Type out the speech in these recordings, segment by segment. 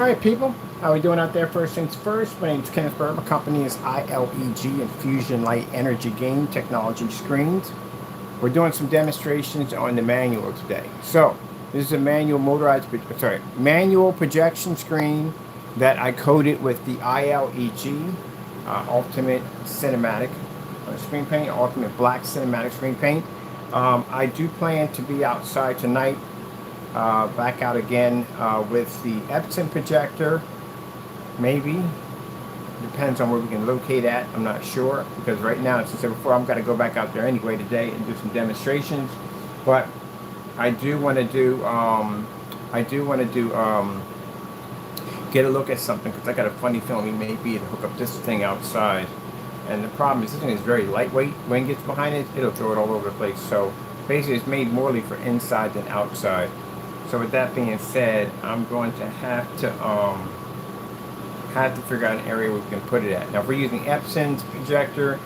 All right, people, how we doing out there? First things first, my name is Kenneth Burr. My company is ILEG, Infusion Light Energy Gain Technology Screens. We're doing some demonstrations on the manual today. So this is a manual projection screen that I coated with the ILEG Ultimate Cinematic screen paint, Ultimate Black Cinematic screen paint. I do plan to be outside tonight. Back out again with the epson projector, maybe. Depends on where we can locate at. I'm not sure, because right now, as I said before, I'm going to go back out there anyway today and do some demonstrations. But I do want to do get a look at something, because I got a funny feeling we may be able to hook up this thing outside. And the problem is this thing is very lightweight. When it gets behind it, it'll throw it all over the place. So basically, it's made morely for inside than outside. So with that being said, I'm going to have to figure out an area where we can put it at. Now, if we're using Epson's projector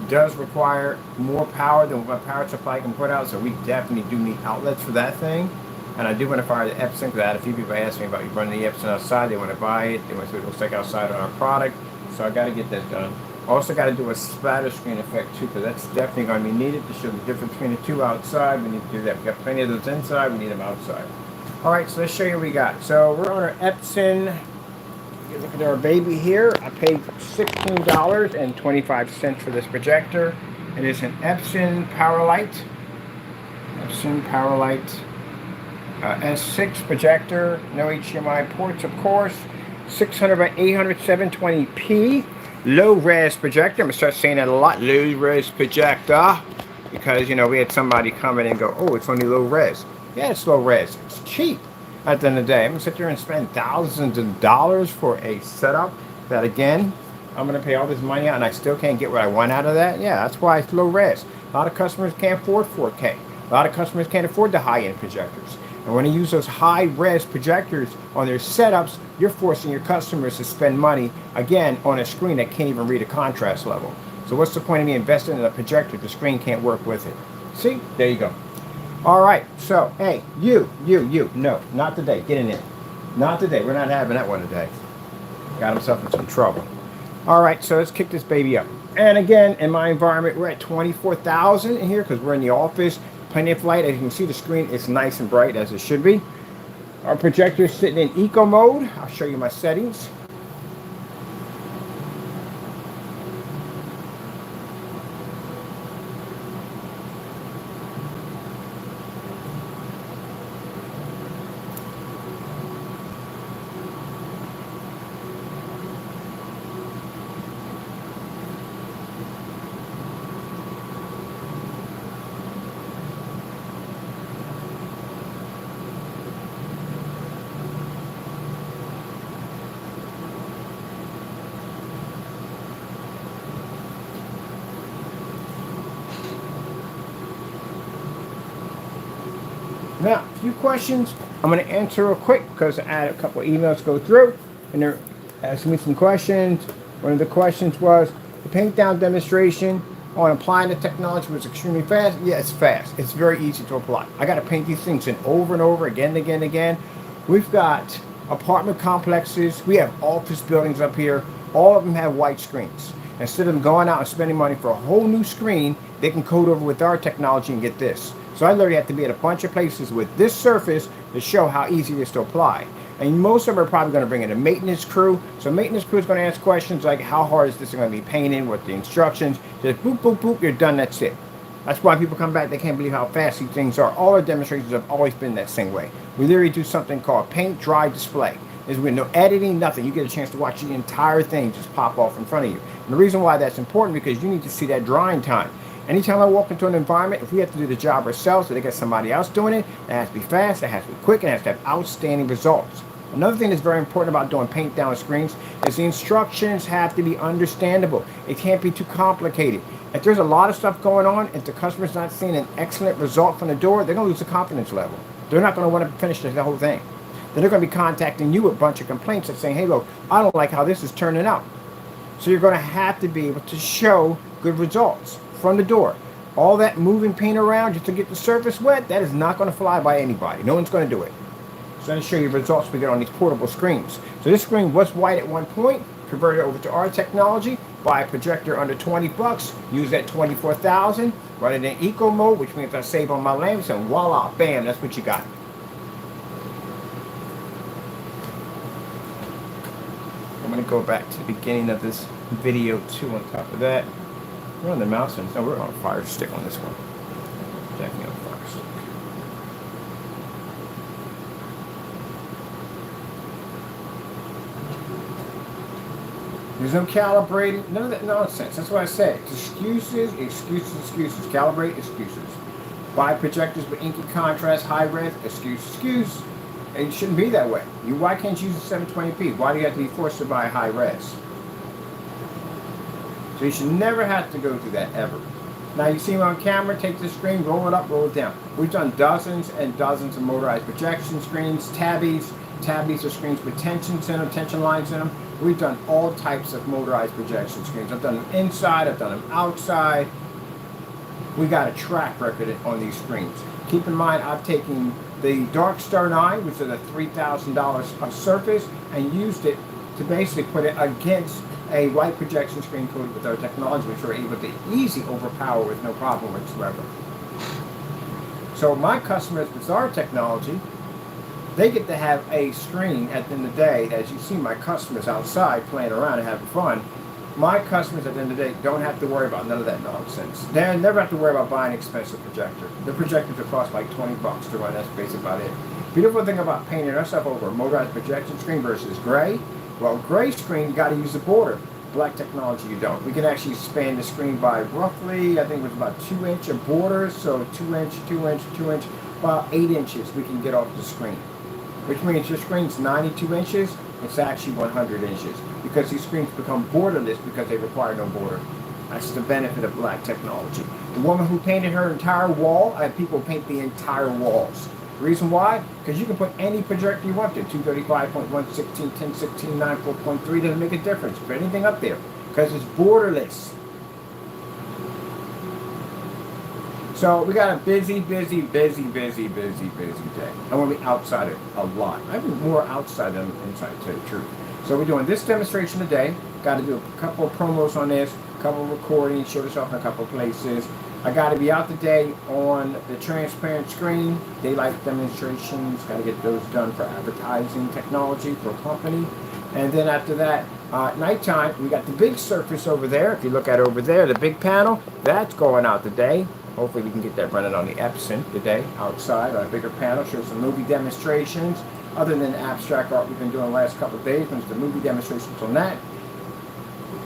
does require more power than what my power supply can put out, so we definitely do need outlets for that thing. And I do want to fire the Epson, because I had a few people ask me about you running the Epson outside. They want to buy it. They want to see what it looks like outside on our product. So I got to get that done. Also got to do a splatter screen effect too, because that's definitely going to be needed to show the difference between the two outside. We need to do that. We got plenty of those inside. We need them outside. All right, so let's show you what we got. So we're on our Epson. Look at our baby here. I paid $16.25 for this projector. It is an Epson Powerlight. S6 projector. No HDMI ports, of course. 600 by 800, 720p. Low-res projector. I'm going to start saying that a lot. Low-res projector. Because, you know, we had somebody come in and go, oh, it's only low-res. Yeah, it's low-res. It's cheap. At the end of the day, I'm going to sit there and spend thousands of dollars for a setup that, again, I'm going to pay all this money out and I still can't get what I want out of that. Yeah, that's why it's low-res. A lot of customers can't afford 4K. A lot of customers can't afford the high-end projectors. And when you use those high-res projectors on their setups, you're forcing your customers to spend money, again, on a screen that can't even read a contrast level. So what's the point of me investing in a projector if the screen can't work with it? See? There you go. All right. So, hey, you. No, not today. Get in there. Not today. We're not having that one today. Got himself in some trouble. All right. So let's kick this baby up. And again, in my environment, we're at 24,000 in here because we're in the office. Plenty of light. As you can see, the screen is nice and bright, as it should be. Our projector is sitting in eco mode. I'll show you my settings. Now, a few questions I'm going to answer real quick because I had a couple of emails to go through, and they're asking me some questions. One of the questions was, the paint down demonstration on applying the technology was extremely fast. Yeah, it's fast. It's very easy to apply. I got to paint these things in over and over again and again and again. We've got apartment complexes. We have office buildings up here. All of them have white screens. Instead of them going out and spending money for a whole new screen, they can code over with our technology and get this. So I literally have to be at a bunch of places with this surface to show how easy it is to apply. And most of them are probably going to bring in a maintenance crew. So maintenance crew is going to ask questions like, how hard is this going to be painted? What the instructions? Just boop, boop, boop, you're done, that's it. That's why people come back, they can't believe how fast these things are. All our demonstrations have always been that same way. We literally do something called paint, dry, display. There's with no editing, nothing. You get a chance to watch the entire thing just pop off in front of you. And the reason why that's important, because you need to see that drying time. Anytime I walk into an environment, if we have to do the job ourselves or they get somebody else doing it, it has to be fast, it has to be quick, and it has to have outstanding results. Another thing that's very important about doing paint down screens is the instructions have to be understandable. It can't be too complicated. If there's a lot of stuff going on, if the customer's not seeing an excellent result from the door, they're going to lose the confidence level. They're not going to want to finish the whole thing. Then they're going to be contacting you with a bunch of complaints and saying, hey, look, I don't like how this is turning out. So you're going to have to be able to show good results from the door. All that moving paint around just to get the surface wet, that is not going to fly by anybody. No one's going to do it. So let me show you the results we get on these portable screens. So this screen was white at one point, converted over to our technology, buy a projector under 20 bucks, use that 24,000, run it in eco mode, which means I save on my lamps, and voila, bam, that's what you got. I'm going to go back to the beginning of this video too on top of that. We're on the mouse, and no, we're on a fire stick on this one. Definitely on a fire stick. There's no calibrating, none of that nonsense. That's what I said. It's excuses, excuses, excuses. Calibrate, excuses. Buy projectors with inky contrast, high res, excuse. And it shouldn't be that way. Why can't you use a 720p? Why do you have to be forced to buy high res? So you should never have to go through that, ever. Now you see me on camera, take the screen, roll it up, roll it down. We've done dozens and dozens of motorized projection screens, tabbies. Tabbies are screens with tensions in them, tension lines in them. We've done all types of motorized projection screens. I've done them inside, I've done them outside. We got a track record on these screens. Keep in mind, I've taken the Dark Star 9, which is a $3,000 surface, and used it to basically put it against a white projection screen coated with our technology, which we're able to easily overpower with no problem whatsoever. So my customers with our technology, they get to have a screen at the end of the day. As you see my customers outside playing around and having fun, my customers at the end of the day don't have to worry about none of that nonsense. They never have to worry about buying an expensive projector. The projectors will cost like 20 bucks to run, that's basically about it. Beautiful thing about painting our stuff over a motorized projection screen versus gray, well, gray screen, you got to use the border. Black technology, you don't. We can actually span the screen by roughly, I think it was about 2-inch of border, so 2-inch, 2-inch, 2-inch, about 8 inches we can get off the screen. Which means your screen's 92 inches, it's actually 100 inches. Because these screens become borderless because they require no border. That's the benefit of black technology. The woman who painted her entire wall, I had people paint the entire walls. The reason why? Because you can put any projector you want to, 235.116, 1016, 94.3, doesn't make a difference. Put anything up there, because it's borderless. So we got a busy day. I want to be outside it a lot. I've been more outside than inside, to tell you the truth. So we're doing this demonstration today. Got to do a couple of promos on this, a couple of recordings, show this off in a couple of places. I got to be out today on the transparent screen, daylight demonstrations. Got to get those done for advertising technology for a company. And then after that, nighttime, we got the big surface over there. If you look at over there, the big panel, that's going out today. Hopefully we can get that running on the Epson today, outside on a bigger panel, show some movie demonstrations. Other than the abstract art we've been doing the last couple of days, there's the movie demonstrations on that.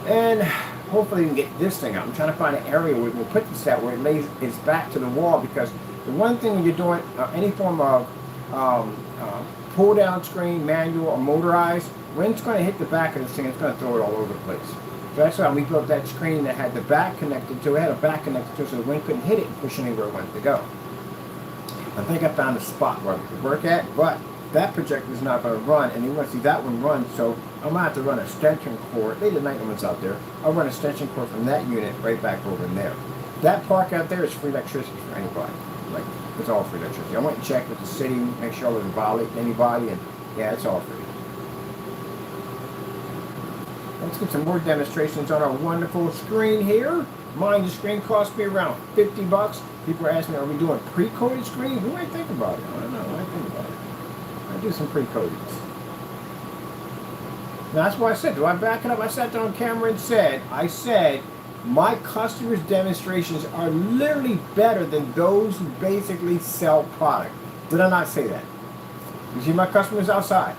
And hopefully we can get this thing out. I'm trying to find an area where we can put this at where it lays its back to the wall, because the one thing when you're doing any form of pull down screen, manual or motorized, when it's going to hit the back of this thing, it's going to throw it all over the place. So that's why we built that screen that had the back connected to it, had a back connected to it so the wind couldn't hit it and push anywhere it wanted to go. I think I found a spot where we could work at, but that projector is not going to run, and you want to see that one run, so I'm going to have to run an extension cord. Leave the night ones out there. I'll run an extension cord from that unit right back over in there. That park out there is free electricity for anybody. Like, it's all free electricity. I went and checked with the city, make sure I wasn't violating anybody, and yeah, it's all free. Let's get some more demonstrations on our wonderful screen here. Mind the screen cost me around 50 bucks. People are asking me, are we doing pre-coated screens? What do I think about it? I don't know. What do I think about it? I do some pre-coatings. Now that's why I said, do I back it up? I sat down on camera and said, my customers' demonstrations are literally better than those who basically sell product. Did I not say that? You see my customers outside.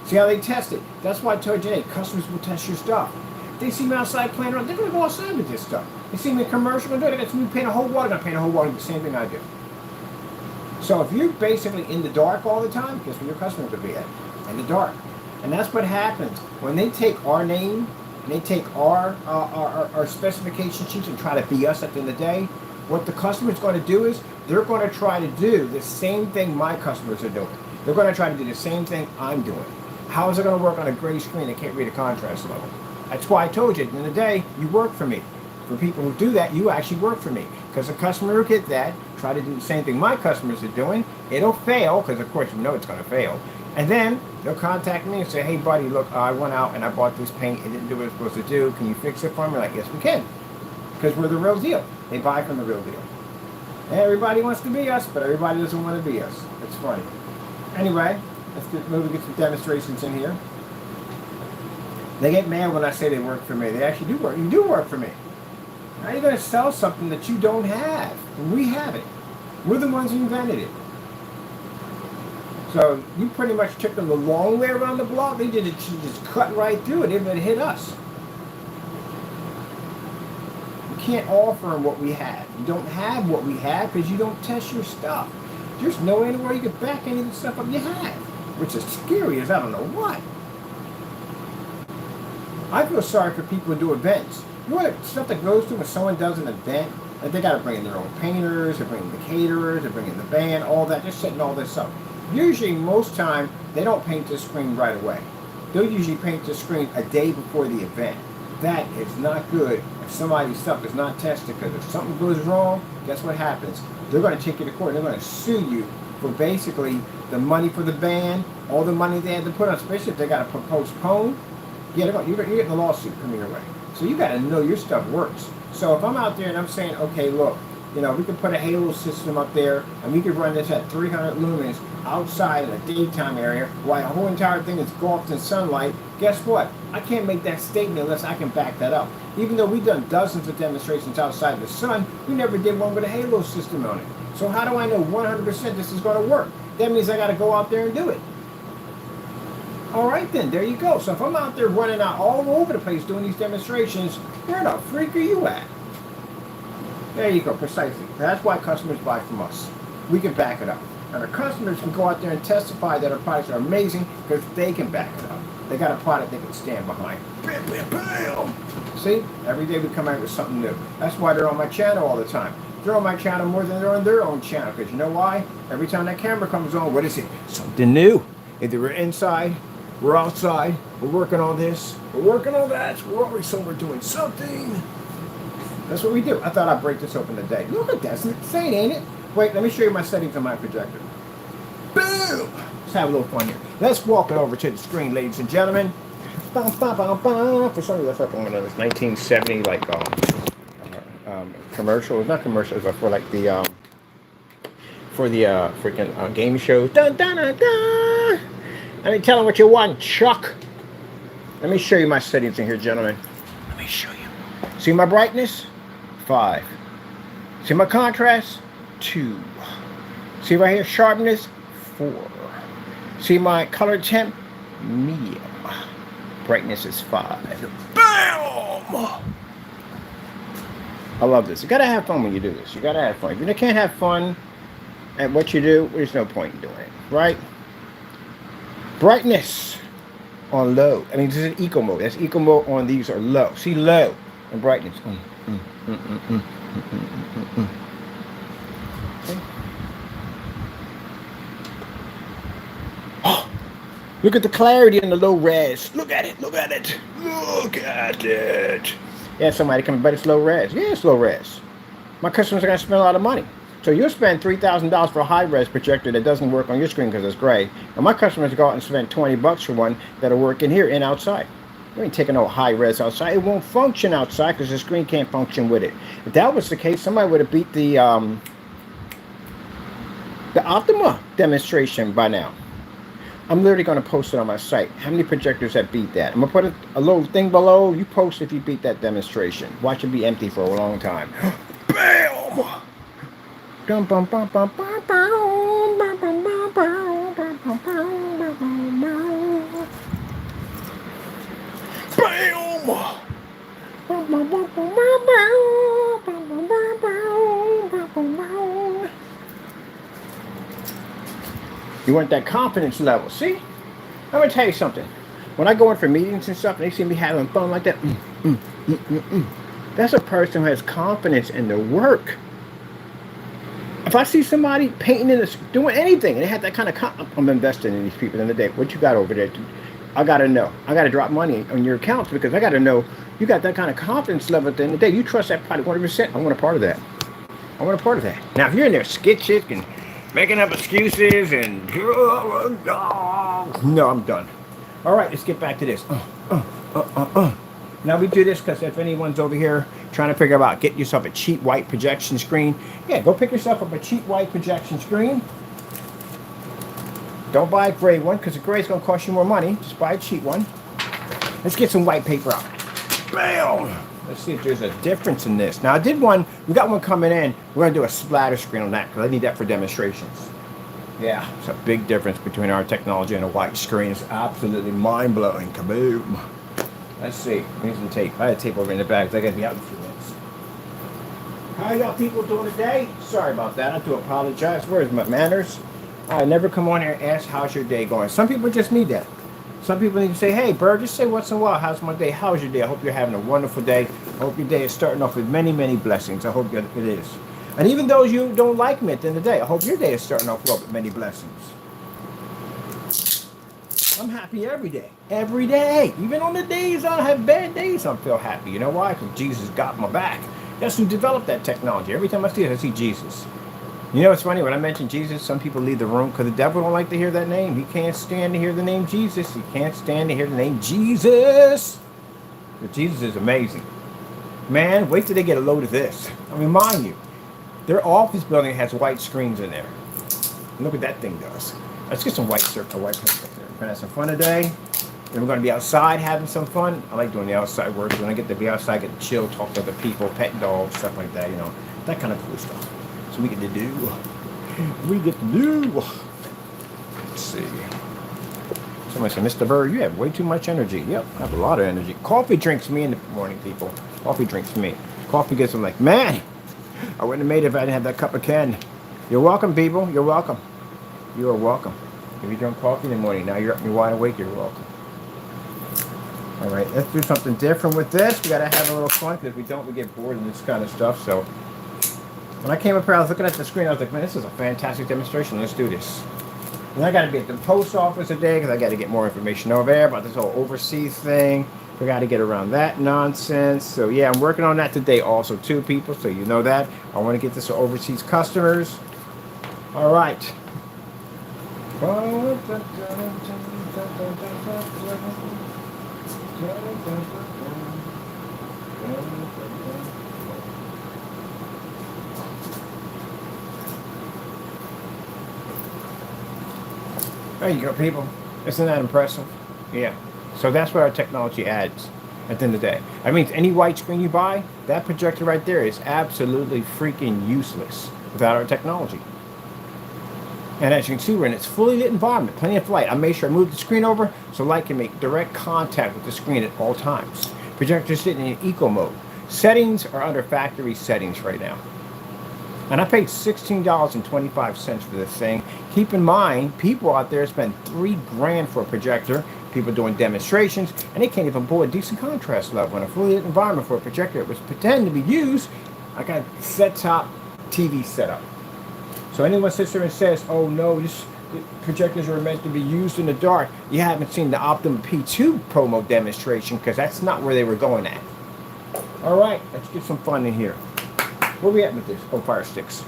See how they test it. That's why I told you, hey, customers will test your stuff. They see me outside playing around, they're going to go outside with this stuff. They see me in a commercial, they got some new paint a whole wall, they're going to paint a whole wall, the same thing I do. So if you're basically in the dark all the time, guess where your customers will be at? In the dark. And that's what happens. When they take our name, and they take our specification sheets and try to be us at the end of the day, what the customer's going to do is, they're going to try to do the same thing my customers are doing. They're going to try to do the same thing I'm doing. How is it going to work on a gray screen that can't read a contrast level? That's why I told you, at the end of the day, you work for me. For people who do that, you actually work for me. Because the customer will get that, try to do the same thing my customers are doing. It'll fail, because of course you know it's going to fail. And then they'll contact me and say, hey buddy, look, I went out and I bought this paint. It didn't do what it's supposed to do. Can you fix it for me? Like, yes, we can. Because we're the real deal. They buy from the real deal. And everybody wants to be us, but everybody doesn't want to be us. It's funny. Anyway, let's get some demonstrations in here. They get mad when I say they work for me. They actually do work. You do work for me. Now you're going to sell something that you don't have. And we have it. We're the ones who invented it. So you pretty much took them the long way around the block. They just cut right through it. They would hit us. You can't offer them what we have. You don't have what we have because you don't test your stuff. There's no anywhere you can back any of the stuff up you have, which is scary as I don't know what. I feel sorry for people who do events. You know what stuff that goes through when someone does an event? Like they got to bring in their own painters, they're bringing the caterers, they're bringing the band, all that, just setting all this up. Usually, most time, they don't paint the screen right away. They'll usually paint the screen a day before the event. That is not good if somebody's stuff is not tested, because if something goes wrong, guess what happens? They're going to take you to court. They're going to sue you for basically the money for the band, all the money they had to put on, especially if they got to postpone. Yeah, you're getting a lawsuit coming your way. So you got to know your stuff works. So if I'm out there and I'm saying, okay, look, you know, we can put a halo system up there and we can run this at 300 lumens outside in a daytime area while the whole entire thing is engulfed in sunlight. Guess what? I can't make that statement unless I can back that up. Even though we've done dozens of demonstrations outside the sun, we never did one with a halo system on it. So how do I know 100% this is going to work? That means I got to go out there and do it. All right then, there you go. So if I'm out there running out all over the place doing these demonstrations, where the freak are you at? There you go, precisely. That's why customers buy from us. We can back it up. And our customers can go out there and testify that our products are amazing because they can back it up. They got a product they can stand behind. Bam, bam, bam. See? Every day we come out with something new. That's why they're on my channel all the time. They're on my channel more than they're on their own channel. Because you know why? Every time that camera comes on, what is it? Something new. Either we're inside, we're outside, we're working on this, we're working on that, we're always somewhere doing something. That's what we do. I thought I'd break this open today. Look at that. It's insane, ain't it? Wait, let me show you my settings on my projector. Boom! Let's have a little fun here. Let's walk it over to the screen, ladies and gentlemen. For some reason, that's like one of those 1970 commercials. Not commercials, but for like the freaking game shows. Dun, dun, dun, dun. Let me tell them what you want, Chuck. Let me show you my settings in here, gentlemen. Let me show you. See my brightness? 5. See my contrast? 2. See right here, sharpness? 4. See my color temp? Medium. Brightness is 5. BAM! I love this. You gotta have fun when you do this. You gotta have fun. If you can't have fun at what you do, there's no point in doing it, right? Brightness on low. I mean, this is eco mode. That's eco mode on these are low. See, low and brightness. Okay. Oh, look at the clarity in the low res. Look at it. Look at it. Look at it. Yeah, somebody coming, but it's low res. Yeah, it's low res. My customers are going to spend a lot of money. So you'll spend $3,000 for a high-res projector that doesn't work on your screen because it's gray. And my customers go out and spend $20 for one that'll work in here and outside. You ain't taking no high-res outside. It won't function outside because the screen can't function with it. If that was the case, somebody would have beat the Optima demonstration by now. I'm literally going to post it on my site. How many projectors that beat that? I'm going to put a little thing below. You post if you beat that demonstration. Watch it be empty for a long time. BAM! You want that confidence level. See? I'm going to tell you something. When I go in for meetings and stuff, and they see me having fun like that, that's a person who has confidence in their work. If I see somebody painting in this, doing anything, and they have that kind of I'm investing in these people in the day. What you got over there? I got to know. I got to drop money on your accounts because I got to know you got that kind of confidence level at the end of the day. You trust that product 100%. I want a part of that. I want a part of that. Now, if you're in there skitching and making up excuses and no, I'm done. All right, let's get back to this. Now we do this because if anyone's over here trying to figure out getting yourself a cheap white projection screen, yeah, go pick yourself up a cheap white projection screen. Don't buy a gray one because the gray is going to cost you more money. Just buy a cheap one. Let's get some white paper out. Bam! Let's see if there's a difference in this. Now I did one, we got one coming in. We're going to do a splatter screen on that because I need that for demonstrations. Yeah, it's a big difference between our technology and a white screen. It's absolutely mind-blowing. Kaboom. Let's see. Here's some tape. I had tape over in the bag. I got to be out in a few minutes. How y'all people doing today? Sorry about that. I do apologize. Where's my manners? I never come on here and ask how's your day going. Some people just need that. Some people need to say, hey, Bird, just say once in a while, how's my day? How's your day? I hope you're having a wonderful day. I hope your day is starting off with many, many blessings. I hope it is. And even those you don't like me at the end of the day, I hope your day is starting off well with many blessings. I'm happy every day. Every day. Even on the days I have bad days, I feel happy. You know why? Because Jesus got my back. That's who developed that technology. Every time I see it, I see Jesus. You know, it's funny, when I mention Jesus, some people leave the room because the devil don't like to hear that name. He can't stand to hear the name Jesus. He can't stand to hear the name Jesus. But Jesus is amazing. Man, wait till they get a load of this. I remind you, their office building has white screens in there. Look what that thing does. Let's get some white paper there. We're going to have some fun today. Then we're going to be outside having some fun. I like doing the outside work. When I get to be outside, I get to chill, talk to other people, pet dogs, stuff like that, you know. That kind of cool stuff. So we get to do. Let's see. Somebody said, Mr. Bird, you have way too much energy. Yep, I have a lot of energy. Coffee drinks me in the morning, people. Coffee drinks me. Coffee gets them like, man, I wouldn't have made it if I didn't have that cup of Ken. You're welcome, people. You're welcome. You are welcome. If you drink coffee in the morning, now you're up and you're wide awake, you're welcome. All right, let's do something different with this. We got to have a little fun because if we don't, we get bored in this kind of stuff. So when I came up here, I was looking at the screen. I was like, man, this is a fantastic demonstration. Let's do this. And I got to be at the post office today because I got to get more information over there about this whole overseas thing. We got to get around that nonsense. So yeah, I'm working on that today also too, people. So you know that. I want to get this to overseas customers. All right. There you go, people. Isn't that impressive? Yeah. So that's what our technology adds at the end of the day. I mean, any white screen you buy, that projector right there is absolutely freaking useless without our technology. And as you can see, we're in its fully lit environment, plenty of light. I made sure I moved the screen over so light can make direct contact with the screen at all times. Projector sitting in eco mode. Settings are under factory settings right now. And I paid $16.25 for this thing. Keep in mind, people out there spend $3 grand for a projector. People doing demonstrations, and they can't even pull a decent contrast level in a fully lit environment for a projector. It was pretending to be used. I got a set-top TV setup. So anyone sits there and says, oh no, the projectors are meant to be used in the dark, you haven't seen the Optimum P2 promo demonstration because that's not where they were going at. All right, let's get some fun in here. Where are we at with this? Oh, fire sticks.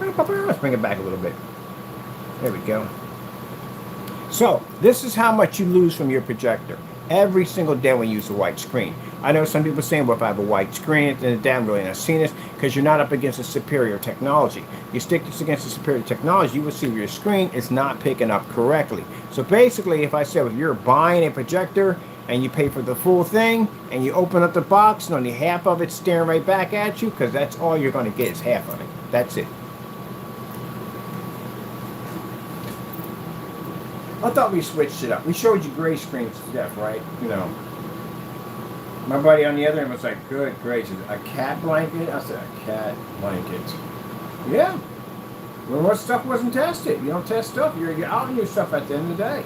Let's bring it back a little bit. There we go. So, this is how much you lose from your projector every single day when you use a white screen. I know some people saying, well, if I have a white screen, at the end of the day, I'm really not seeing this because you're not up against a superior technology. You stick this against a superior technology, you will see your screen is not picking up correctly. So basically, if I say, if you're buying a projector and you pay for the full thing and you open up the box and only half of it's staring right back at you, because that's all you're going to get is half of it. That's it. I thought we switched it up. We showed you gray screen stuff, right? You know. My buddy on the other end was like, good gracious, a cat blanket? I said, a cat blanket. Yeah. Well, what stuff wasn't tested? You don't test stuff, you're out on your stuff at the end of the day.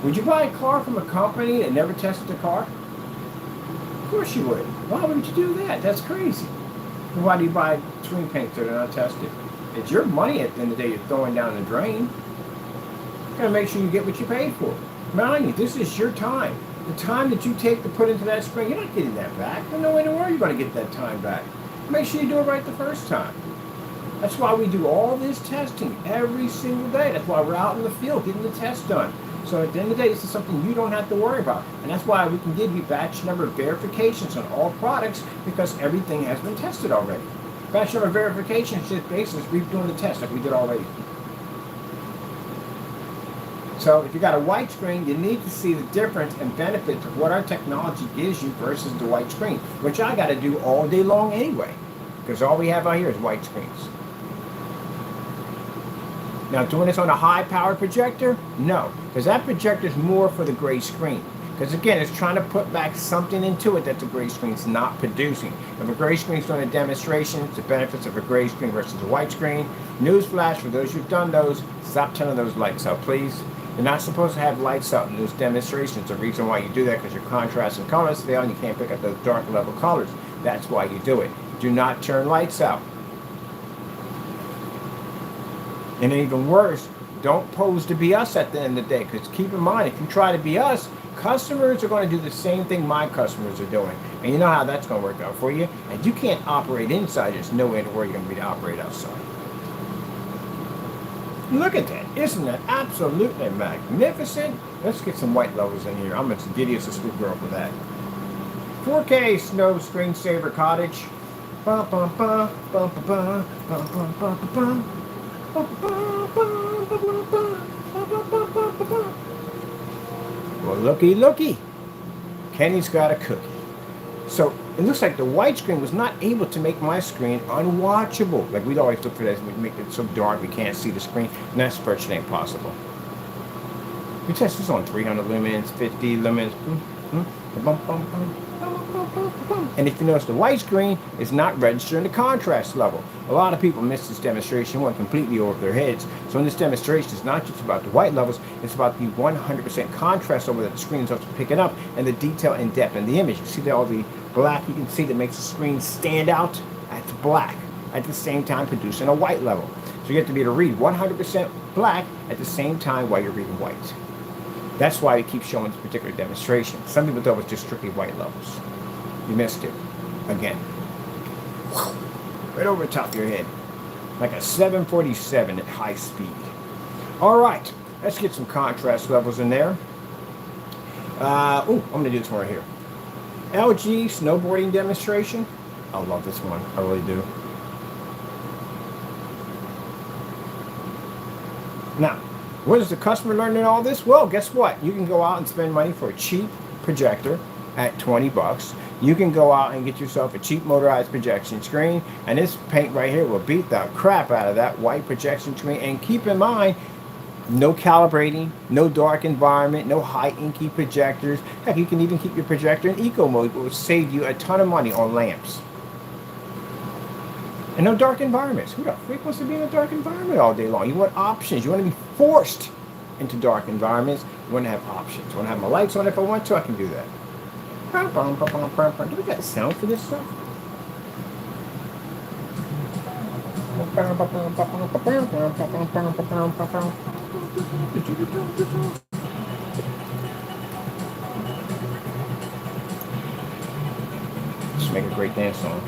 Would you buy a car from a company that never tested the car? Of course you would. Why would you do that? That's crazy. Well, why do you buy screen paints that are not tested? It's your money at the end of the day you're throwing down the drain. You gotta make sure you get what you paid for. Mind you, this is your time. The time that you take to put into that screen, you're not getting that back. There's no way in the world you're going to get that time back. Make sure you do it right the first time. That's why we do all this testing every single day. That's why we're out in the field getting the test done. So at the end of the day, this is something you don't have to worry about. And that's why we can give you batch number verifications on all products, because everything has been tested already. Batch number verification is just basically redoing the test like we did already. So if you got a white screen, you need to see the difference and benefits of what our technology gives you versus the white screen, which I got to do all day long anyway, because all we have out here is white screens. Now, doing this on a high-powered projector? No, because that projector is more for the gray screen. Because again, it's trying to put back something into it that the gray screen's not producing. If a gray screen's doing a demonstration, it's the benefits of a gray screen versus a white screen. Newsflash, for those who've done those, stop turning those lights out, please. You're not supposed to have lights out in those demonstrations. The reason why you do that, because your contrast and colors fail and you can't pick up those dark level colors. That's why you do it. Do not turn lights out. And even worse, don't pose to be us at the end of the day, because keep in mind, if you try to be us, customers are going to do the same thing my customers are doing. And you know how that's going to work out for you. And you can't operate inside, there's no way in the world you're going to be to operate outside. Look at that. Isn't that absolutely magnificent? Let's get some white levels in here. I'm as giddy as a schoolgirl for that. 4K Snow Screensaver Cottage. Bum, bum, bum, bum, bum, bum, bum, bum, bum, bum. Well, looky. Kenny's got a cookie. So it looks like the white screen was not able to make my screen unwatchable. Like we'd always look for that, we make it so dark we can't see the screen, and that's virtually impossible. We test this on 300 lumens, 50 lumens. And if you notice, the white screen is not registering the contrast level. A lot of people miss this demonstration, went completely over their heads. So in this demonstration, it's not just about the white levels, it's about the 100% contrast over that the screen is also picking up, and the detail and depth in the image. You see that all the black you can see that makes the screen stand out? That's black, at the same time producing a white level. So you get to be able to read 100% black at the same time while you're reading white. That's why we keep showing this particular demonstration. Some people thought it was just strictly white levels. You missed it. Again. Right over the top of your head. Like a 747 at high speed. Alright, let's get some contrast levels in there. I'm going to do this one right here. LG snowboarding demonstration. I love this one. I really do. Now, what does the customer learn in all this? Well, guess what? You can go out and spend money for a cheap projector at 20 bucks. You can go out and get yourself a cheap motorized projection screen, and this paint right here will beat the crap out of that white projection screen. And keep in mind, no calibrating, no dark environment, no high inky projectors. Heck, you can even keep your projector in eco mode, which will save you a ton of money on lamps. And no dark environments. Who the freak wants to be in a dark environment all day long? You want options. You want to be forced into dark environments. You want to have options. You want to have my lights on if I want to, I can do that. Do we got sound for this stuff? Just make a great dance song.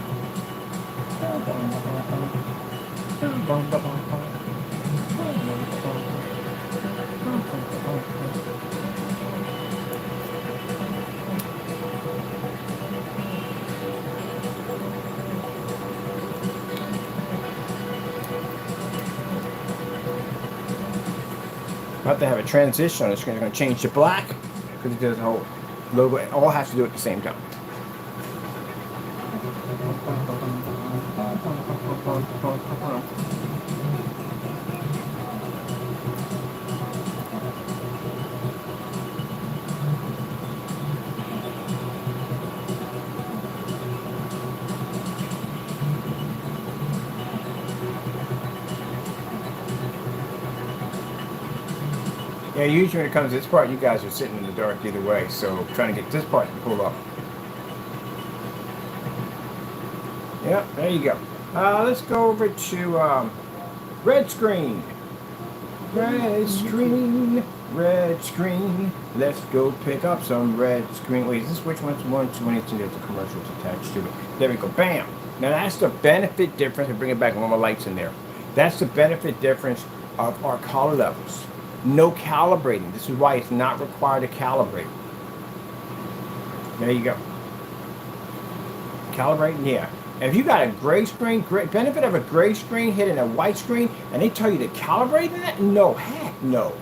About to have a transition on the screen. I'm going to change to black because it does the whole logo. It all has to do it at the same time. Yeah, usually when it comes to this part, you guys are sitting in the dark either way, so trying to get this part to pull up. Yeah, there you go. Let's go over to red screen. Red screen, red screen. Let's go pick up some red screen. Wait, is this which one's 122? There's a commercials attached to it. There we go. Bam. Now that's the benefit difference, and bring it back one more lights in there. That's the benefit difference of our color levels. No calibrating. This is why it's not required to calibrate. There you go. Calibrating, yeah. And if you got a gray screen, great benefit of a gray screen hitting a white screen, and they tell you to calibrate that? No, heck no.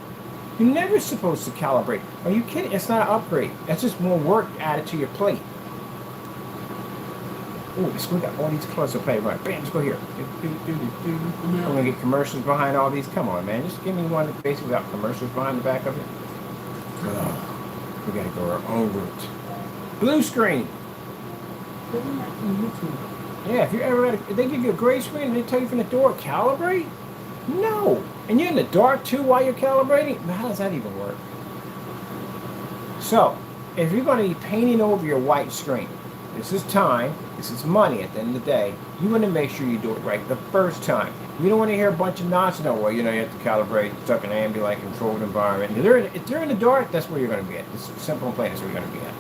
You're never supposed to calibrate. Are you kidding? It's not an upgrade. That's just more work added to your plate. Oh, we got all these colors to play. Right, bam, let's go here. I'm gonna get commercials behind all these. Come on, man. Just give me one that's basically got commercials behind the back of it. We gotta go our own route. Blue screen. Yeah, if you ever if they give you a gray screen and they tell you from the door, calibrate? No. And you're in the dark too while you're calibrating? How does that even work? So, if you're going to be painting over your white screen, this is time, this is money at the end of the day, you want to make sure you do it right the first time. You don't want to hear a bunch of nonsense. No, well, you know, you have to calibrate, stuck in an ambient, controlled environment. If they're in the dark, that's where you're going to be at. It's simple and plain, that's where you're going to be at.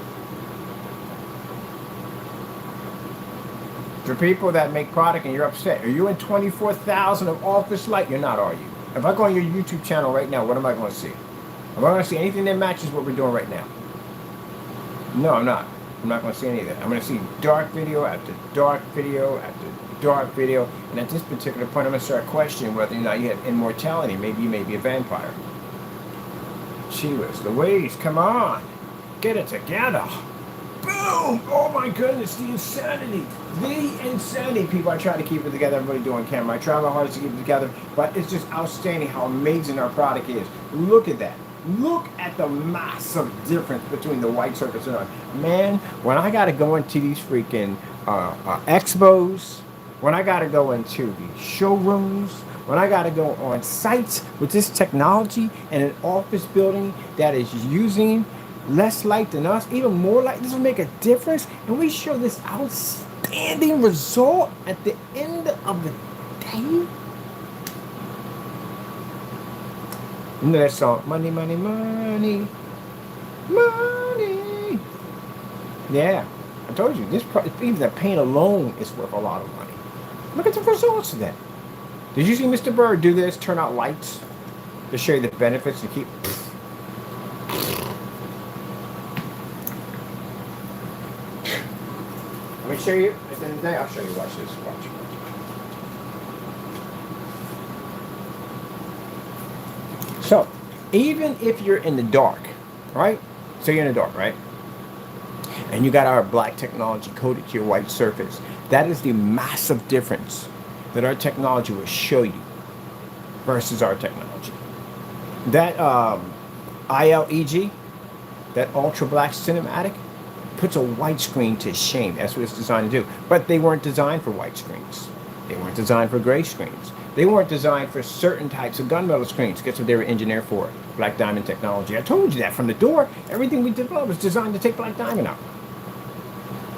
For people that make product and you're upset, are you in 24,000 of office light? You're not, are you? If I go on your YouTube channel right now, what am I going to see? Am I going to see anything that matches what we're doing right now? No, I'm not. I'm not going to see any of that. I'm going to see dark video after dark video after dark video. And at this particular point, I'm going to start questioning whether or not you have immortality. Maybe you may be a vampire. Chivas, Louise, come on. Get it together. Boom! Oh my goodness, the insanity. The insanity, people. I try to keep it together. Everybody doing camera. I try my hardest to keep it together. But it's just outstanding how amazing our product is. Look at that. Look at the massive difference between the white surface and ours. Man, when I got to go into these freaking expos, when I got to go into the showrooms, when I got to go on sites with this technology in an office building that is using less light than us, even more light, this will make a difference. And we show this outstanding result at the end of the day. You know that song, money, money, money, money. Yeah, I told you, this even the paint alone is worth a lot of money. Look at the results of that. Did you see Mr. Bird do this, turn out lights to show you the benefits and keep... Let me show you, at the end of the day, I'll show you, watch this, watch. So, even if you're in the dark, right? So you're in the dark, right? And you got our black technology coated to your white surface. That is the massive difference that our technology will show you versus our technology. That ILEG, that ultra black cinematic, puts a white screen to shame. That's what it's designed to do. But they weren't designed for white screens. They weren't designed for gray screens. They weren't designed for certain types of gunmetal screens. Guess what they were engineered for? Black diamond technology. I told you that from the door. Everything we developed was designed to take black diamond out.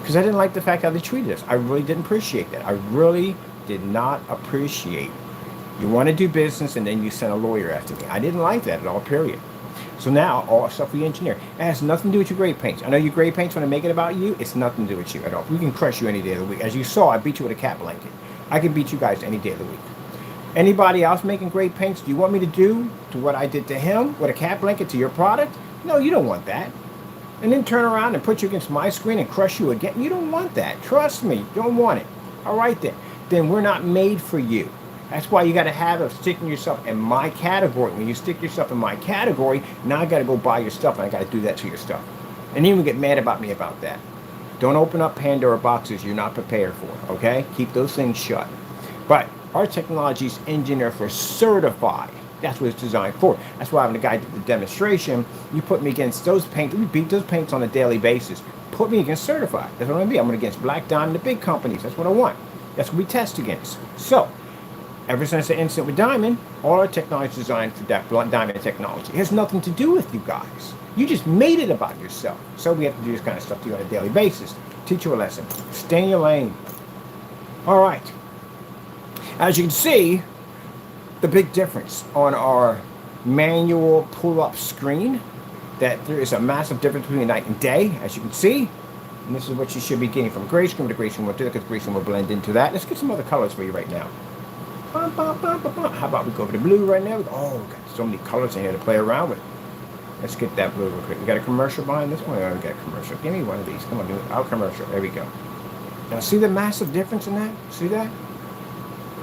Because I didn't like the fact how they treated us. I really didn't appreciate that. I really did not appreciate. You want to do business and then you send a lawyer after me. I didn't like that at all, period. So now, all the stuff we engineer, it has nothing to do with your gray paints. I know your gray paints, when I make it about you, it's nothing to do with you at all. We can crush you any day of the week. As you saw, I beat you with a cat blanket. I can beat you guys any day of the week. Anybody else making great paints, do you want me to do to what I did to him with a cat blanket to your product? No, you don't want that. And then turn around and put you against my screen and crush you again. You don't want that. Trust me, you don't want it. All right then. Then we're not made for you. That's why you got to have of sticking yourself in my category. When you stick yourself in my category, now I got to go buy your stuff and I got to do that to your stuff. And even get mad about me about that. Don't open up Pandora boxes you're not prepared for, okay? Keep those things shut. But our technology is engineered for certified. That's what it's designed for. That's why when the guy did the demonstration, you put me against those paints. We beat those paints on a daily basis. Put me against certified. That's what I'm going to be. I'm going against Black Diamond, the big companies. That's what I want. That's what we test against. So, ever since the incident with Diamond, all our technology is designed for that Diamond technology. It has nothing to do with you guys. You just made it about yourself. So we have to do this kind of stuff to you on a daily basis. Teach you a lesson. Stay in your lane. All right. As you can see, the big difference on our manual pull-up screen, that there is a massive difference between night and day, as you can see. And this is what you should be getting from gray screen. The gray screen will do it because gray screen will blend into that. Let's get some other colors for you right now. How about we go over to blue right now? Oh, we've got so many colors in here to play around with. Let's get that blue real quick. We got a commercial behind this one. Oh, we got a commercial. Give me one of these. Come on, give me our commercial. There we go. Now, see the massive difference in that? See that?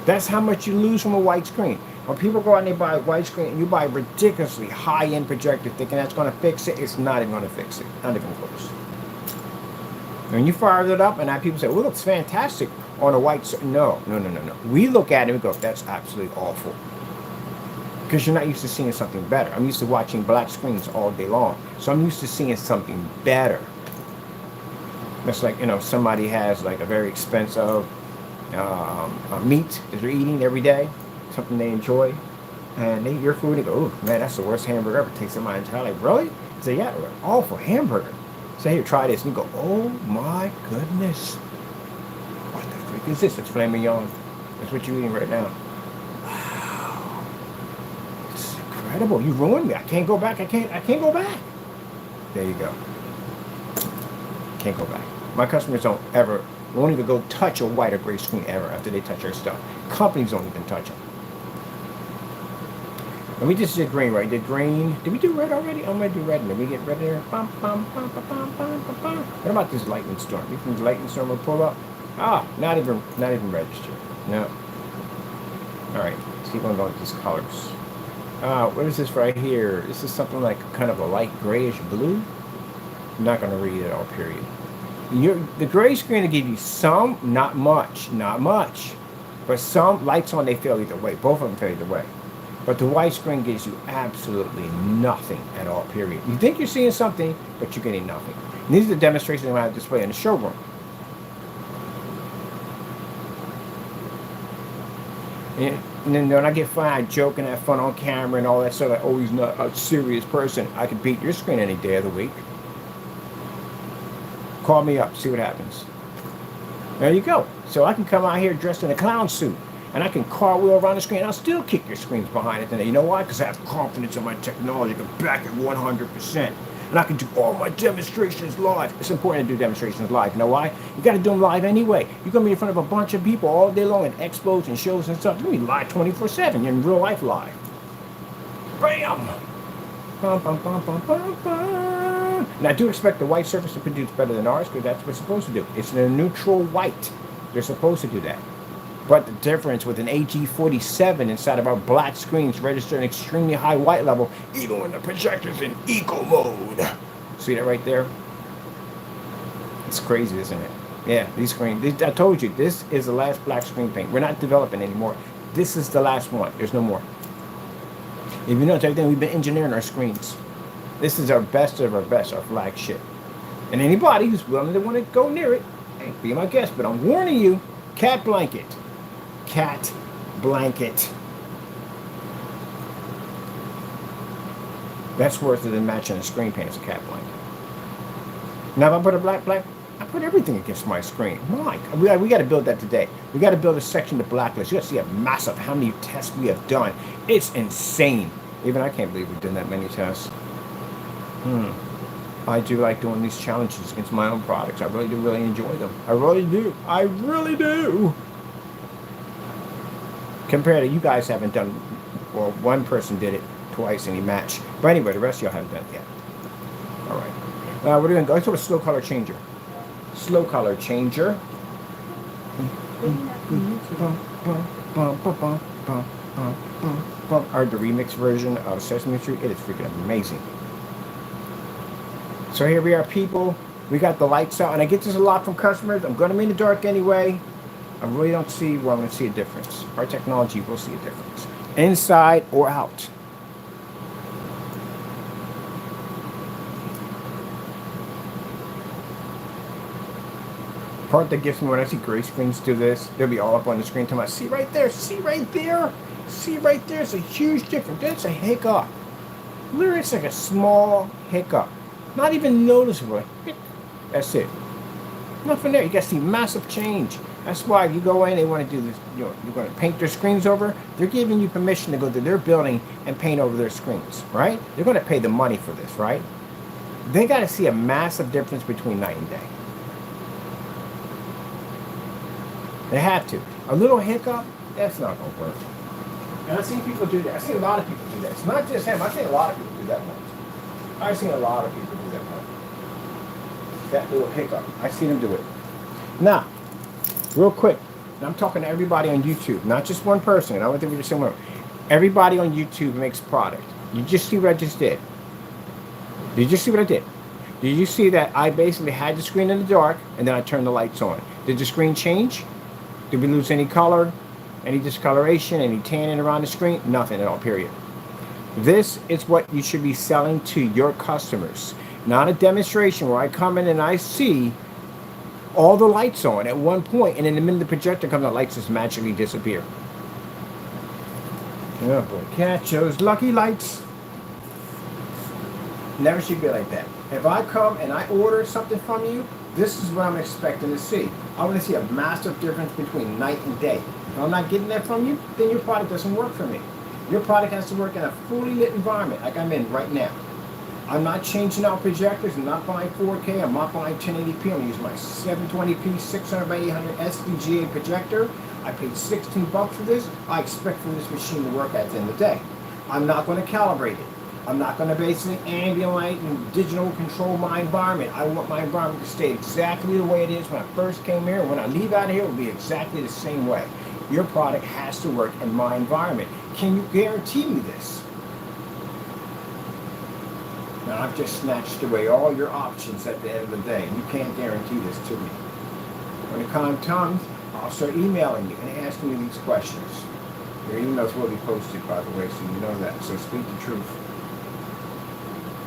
That's how much you lose from a white screen. When people go out and they buy a white screen and you buy a ridiculously high-end projector thinking that's going to fix it, it's not even going to fix it. Not even close. When you fire it up and now people say, well, it looks fantastic on a white screen. No. We look at it and we go, that's absolutely awful. Because you're not used to seeing something better. I'm used to watching black screens all day long. So I'm used to seeing something better. It's like, somebody has like a very expensive meat that they're eating every day, something they enjoy, and they eat your food and go, oh man, that's the worst hamburger ever tasted in my entire life. Really? Say, yeah, awful hamburger. Say, here, try this. And you go, oh my goodness. What the freak is this? It's filet mignon. That's what you're eating right now. Wow. It's incredible. You ruined me. I can't go back. I can't go back. There you go. Can't go back. My customers won't even go touch a white or gray screen ever after they touch our stuff. Companies don't even touch them. And we just did green, right? Did green. Did we do red already? I'm going to do red. And then we get red there. What about this lightning storm? You think the lightning storm will pull up? Not even registered. No. All right. Let's keep on going with these colors. What is this right here? This is something like kind of a light grayish blue. I'm not going to read it all, period. The gray screen will give you some, not much, but some lights on, they fail either way. Both of them fail either way. But the white screen gives you absolutely nothing at all, period. You think you're seeing something, but you're getting nothing. And these are the demonstrations I'm going to display in the showroom. And then when I get fun, I joke and have fun on camera and all that stuff, like, oh, he's not a serious person. I can beat your screen any day of the week. Call me up, see what happens. There you go. So I can come out here dressed in a clown suit, and I can cartwheel around the screen. I'll still kick your screens behind it. And you know why? Because I have confidence in my technology. I can back it 100%. And I can do all my demonstrations live. It's important to do demonstrations live. You know why? You got to do them live anyway. You're going to be in front of a bunch of people all day long at expos and shows and stuff. You're going to be live 24/7. You're in real life live. Bam! Bum, bum, bum, bum, bum, bum. And I do expect the white surface to produce better than ours, because that's what it's supposed to do. It's a neutral white. They're supposed to do that. But the difference with an AG47 inside of our black screens register an extremely high white level, even when the projector's in eco mode. See that right there? It's crazy, isn't it? Yeah, these screens. I told you, this is the last black screen paint. We're not developing anymore. This is the last one. There's no more. If you notice everything, we've been engineering our screens. This is our best of our best, our flagship. And anybody who's willing to want to go near it, hey, be my guest. But I'm warning you, cat blanket. Cat blanket. That's worth it than matching a screen paint as a cat blanket. Now if I put a black, I put everything against my screen. Mike, we got to build that today. We got to build a section to blacklist. You got to see a massive, how many tests we have done. It's insane. Even I can't believe we've done that many tests. I do like doing these challenges against my own products. I really do really enjoy them. I really do. I really do. Compared to you guys haven't done, well, one person did it twice and he matched. But anyway, the rest of y'all haven't done it yet. All right. We're going to go to a slow color changer. Slow color changer. Or the remix version of Sesame Street. It is freaking amazing. So here we are, people. We got the lights out, and I get this a lot from customers. I'm going to be in the dark anyway. I really don't see where I'm going to see a difference. Our technology will see a difference. Inside or out. Part that gets me when I see gray screens do this, they'll be all up on the screen talking about, see right there, see right there, see right there. It's a huge difference. That's a hiccup. Literally, it's like a small hiccup. Not even noticeable. That's it. Nothing there. You got to see massive change. That's why if you go in, they want to do this. You're going to paint their screens over. They're giving you permission to go to their building and paint over their screens, right? They're going to pay the money for this, right? They got to see a massive difference between night and day. They have to. A little hiccup, that's not going to work. And I've seen people do that. I've seen a lot of people do that. It's not just him. I've seen a lot of people do that once. I've seen a lot of people do that once. That little hiccup. I've seen them do it. Now, real quick. I'm talking to everybody on YouTube, not just one person. I don't think we're just saying one. Everybody on YouTube makes product. You just see what I just did. Did you see what I did? Did you see that I basically had the screen in the dark and then I turned the lights on? Did the screen change? Did we lose any color, any discoloration, any tanning around the screen? Nothing at all, period. This is what you should be selling to your customers. Not a demonstration where I come in and I see all the lights on at one point, and in the minute the projector comes on, the lights just magically disappear. Oh boy, catch those lucky lights. Never should be like that. If I come and I order something from you, this is what I'm expecting to see. I want to see a massive difference between night and day. If I'm not getting that from you, then your product doesn't work for me. Your product has to work in a fully lit environment like I'm in right now. I'm not changing out projectors. I'm not buying 4K. I'm not buying 1080p. I'm using my 720p 600 by 800 SVGA projector. I paid $16 for this. I expect for this machine to work at the end of the day. I'm not going to calibrate it. I'm not going to basically ambient light and digital control my environment. I want my environment to stay exactly the way it is when I first came here. When I leave out of here, it will be exactly the same way. Your product has to work in my environment. Can you guarantee me this? Now, I've just snatched away all your options at the end of the day. You can't guarantee this to me. When the time comes, I'll start emailing you and asking you these questions. Your emails will be posted, by the way, so you know that. So speak the truth.